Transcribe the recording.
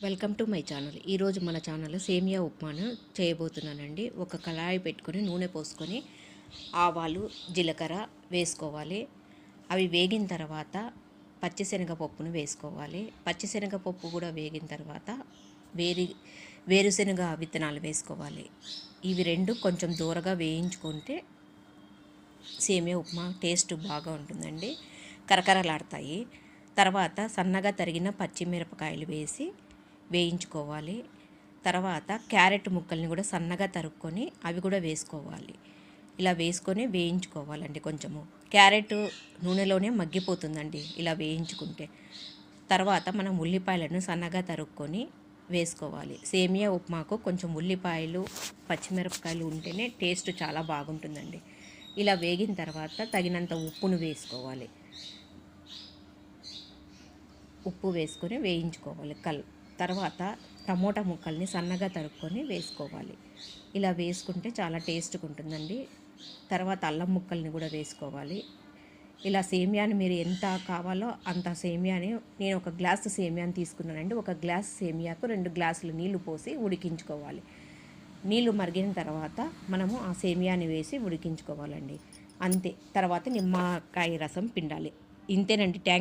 Welcome to my channel. ఈరోజు మన ఛానల్లో సేమియా ఉప్మాను చేయబోతున్నానండి. ఒక కళాయి పెట్టుకొని నూనె పోసుకొని ఆవాలు జీలకర్ర వేసుకోవాలి. అవి వేగిన తర్వాత పచ్చిశనగపప్పును వేసుకోవాలి. పచ్చిశనగపప్పు కూడా వేగిన తర్వాత వేరుశనగ విత్తనాలు వేసుకోవాలి. ఇవి రెండు కొంచెం దూరగా వేయించుకుంటే సేమియా ఉప్మా టేస్ట్ బాగా ఉంటుందండి, కరకరలాడతాయి. తర్వాత సన్నగా తరిగిన పచ్చిమిరపకాయలు వేసి వేయించుకోవాలి. తర్వాత క్యారెట్ ముక్కల్ని కూడా సన్నగా తరుక్కొని అవి కూడా వేసుకోవాలి. ఇలా వేసుకొని వేయించుకోవాలండి. కొంచెము క్యారెట్ నూనెలోనే మగ్గిపోతుందండి ఇలా వేయించుకుంటే. తర్వాత మనం ఉల్లిపాయలను సన్నగా తరుక్కొని వేసుకోవాలి. సేమియా ఉప్మాకు కొంచెం ఉల్లిపాయలు పచ్చిమిరపకాయలు ఉంటేనే టేస్ట్ చాలా బాగుంటుందండి. ఇలా వేగిన తర్వాత తగినంత ఉప్పును వేసుకోవాలి. ఉప్పు వేసుకొని వేయించుకోవాలి. తర్వాత టమోటా ముక్కల్ని సన్నగా తరుక్కొని వేసుకోవాలి. ఇలా వేసుకుంటే చాలా టేస్ట్గా ఉంటుందండి. తర్వాత అల్లం ముక్కల్ని కూడా వేసుకోవాలి. ఇలా సేమియాని మీరు ఎంత కావాలో అంత సేమియాని, నేను ఒక గ్లాసు సేమియాని తీసుకున్నానండి. ఒక గ్లాస్ సేమియాకు 2 గ్లాసులు నీళ్లు పోసి ఉడికించుకోవాలి. నీళ్లు మరిగిన తర్వాత మనము ఆ సేమియాని వేసి ఉడికించుకోవాలండి. అంతే. తర్వాత నిమ్మకాయ రసం పిండాలి. ఇంతేనండి.